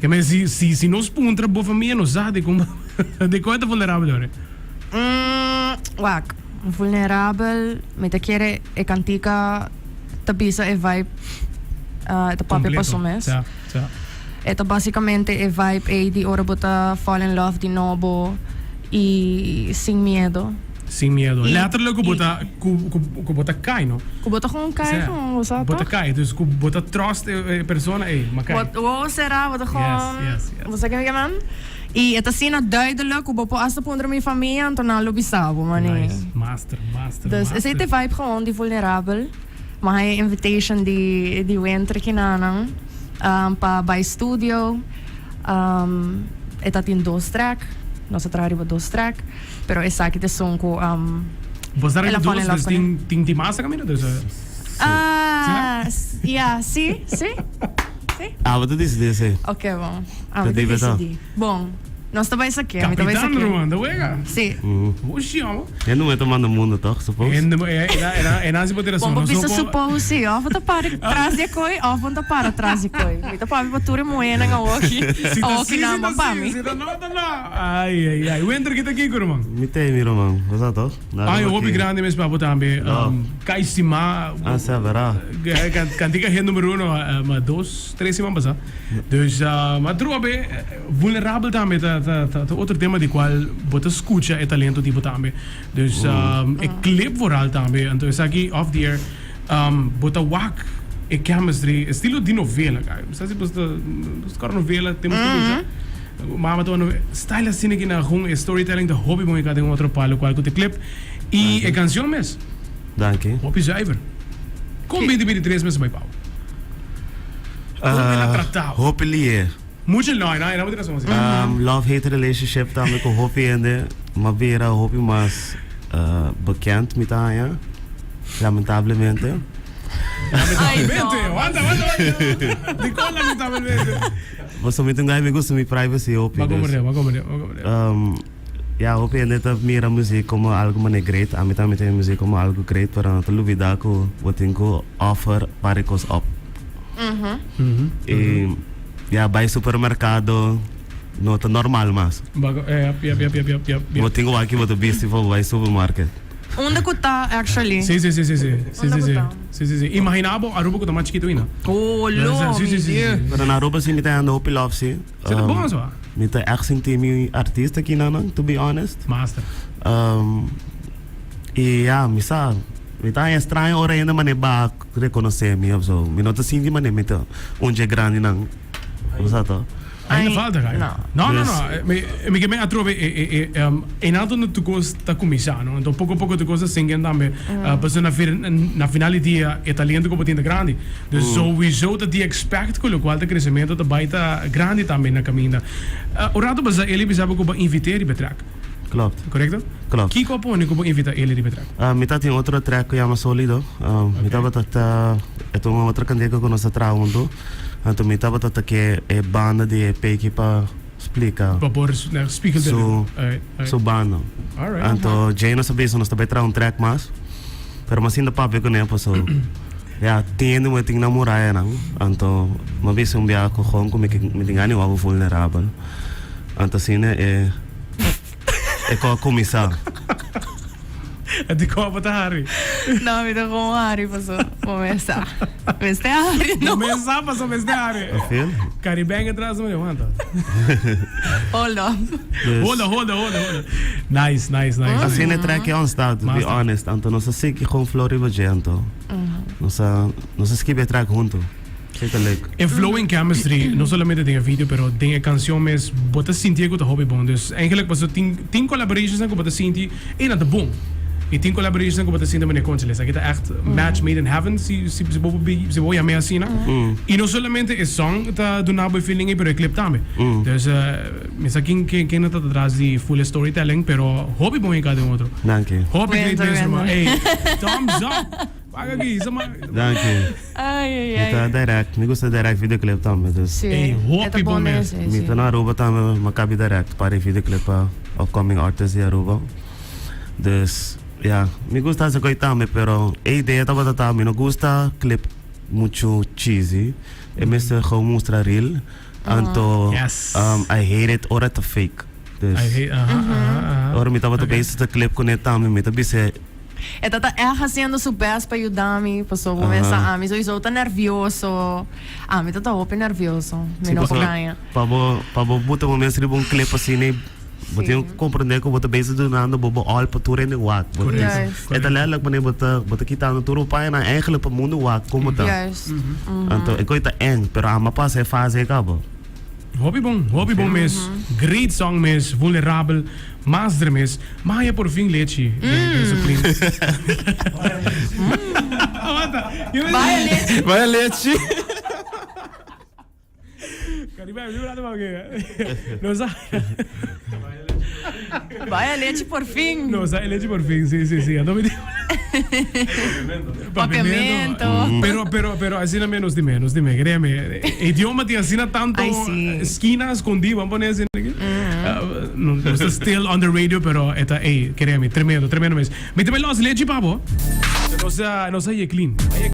Que mas se nós puntra boa família não sabe como de quanto vulnerável é. Wak, vulnerável, me te quer e cantica tabisa e vibe eta papi passo mes. Eta basicamente e vibe e di ora bota fall in love de novo e sem medo. Sem medo. Letterlijk ku bota cai, no? Ku bota gewoon cai, gewoon was dat. Bota cai, dus ku bota trust persona maar cai. Wat será, bota gewoon. Yes. Wat zeg je man? E esta cena duidelijk, hoe bopo asta pondra minha família, então não lobisabo, mano. Nice, master. Dus esse te vibe gewoon die vulnerável, maar hij invitation die winter kinanang, pa by studio, eta tin 2 track, nossa trabalho 2 track, pero essa aqui te som com Você era dos tem massa caminho dus. Yeah, sim. Wat is dit? Ok, bom. Bom, nós estamos aqui. Capitão Romano, uega? Sim. Oxi, amor. Eu não entro mais no mundo, toch? Suppose? É nasi poder bom, bisa suppose, sim. Of tá para trás de coi, of tá para trás de coi. Mita para batura moena nga oki. Oki na mapami. Ai. Winter kita aqui, Romano. Mitei mi Romano. Was dat toch? Ai, eu vou grande mesmo para botar também. Caissima. Essa verá. Cantica rei número 1, mas 2, 3 semanas passar. Dus, mas trua bem vulnerável também outro tema de qual bota escuta é talento tipo também. Dus é clip vooral também. Então isso aqui off the air bota wak e chemistry estilo de novela, cara. Sabe se você novela temos tudo. Mama tô no style assim aqui na rua storytelling de hobby muito cada outro palo qual que clip e a canção mesmo. Danke. Hobby zuiver. Kom 2023 mesmo vai pau. Hopefully. Muito não vou ter assim. Love-hate relationship também com Hopi ainda. Mas vera Hopi mais bekend met haar, lamentavelmente. Lamentavelmente, anda. De qual lamentavelmente? Mas somente um gajo me gosta de privacy Hopi. Mas como ja, Hopi ainda tá mira música como algo mais great. A mim também tem música como algo great para não duvidar que eu tenho offer para coisas up. E ja, bij supermercado não tá normal mas. Eu tenho aqui outro bicho para supermarket. Onde que tá actually? Sim. Imaginava a roupa que tá mais chiquito ainda. Oh, longe. Pero na roupa sim me tá andando Hopi Love sim. Você tá bom só? Me tá echt sem artista aqui não, to be honest. Master. E ja, me sabe. Me tá estranho ora ainda mas ba reconhecer-me, so. Me não tá sentindo mas me tá onde é grande não. Usato. Ainda falta, cara. Não. Me que me atrove e nato no tu costa comisano. Então pouco tu costa singen também. Passou na final do dia italiano como tinha grande. Dus sowieso dat die expect que o qual de crescimento da baita grande também na caminho. O rato basa ele bisa ko ba invitar e betrack. Klopt. Correcto? Klopt. Que copo ne ko ba invitar ele e betrack. Me tá tem outro track que chama Solido. Me tava tá é uma outra candeia que eu conheço trabalhando. Então me tava tá que é banda de EP para explicar. Para pôr speaker dele. So banda. Alright. Então Jay não sabia se nós também trabalhar track mais. Pero mas ainda para ver com ele so. Ja, tem uma ting namorar não. Então, uma vez um dia com como me engane eu vulnerável. Então assim é com começar. De como tá Harry? Não, me deu com Harry, passou. Começar. Mas tem Harry, não. Começar, passou, mas tem Harry. Caribenha atrás do meu, anda. Hold on. Nice. Assim é track on start, to be honest. Então, nós sei que com Floriba Gento. Nós escreve track junto. En flowing chemistry, não somente tem a vídeo, pero tem a canção mas bota sentir que o hobby bom. Dus eigenlijk was tem collaborations que bota sentir e nada bom. E tem collaborations que bota sentir met consoles. Aqui tá echt match made in heaven, se vou já me assim, e não somente é song tá do nabo feeling e pero clip também. Dus mas aqui quem não tá atrás de full storytelling, pero hobby bom em cada outro. Danke. Hobby great mesmo. Hey, thumbs up. Paga aqui, isso é Danke. Ai. Tá direct, me gusta direct videoclip também. Hey, hobby bom mesmo. Me tá na Aruba também, macabi direct para videoclip para upcoming artists de Aruba. Dus ja, me gusta essa coisa também, pero a ideia tava também, não gusta clip muito cheesy. É mesmo como mostrar real. Anto, Yes. I hate it, ora te fake. Dus, I hate, ora me tava te bezig te clip con het me te bise. Ela tá fazendo seu best para ajudar-me, pessoa começa a mim, só tá nervioso. Me tá open nervioso, me não ganha. Pabo buta mo mesmo bom clip assim, né? But yung compreender ko bota bezig doen aan de bobo all paturen de wak. Het letterlijk wanneer bota kita aan turo pa na eigenlijk pa mundo wak como ta. Yes. Anto iko ita eng pero ama pa se fase ka bo. Hobby bom mes. Great song mes, vulnerable. Master mes. Mas por fim leite. Vai leite. Vai a leite por fim. No, sai leite por fim, sim. Ando me Papiamento. Pero assina menos de créeme. Idioma te assina tanto esquina escondida, vamos poner assim. No está still on the radio, pero eta, créeme, tremendo mes. Méteme los leche, pavo. No sea clean.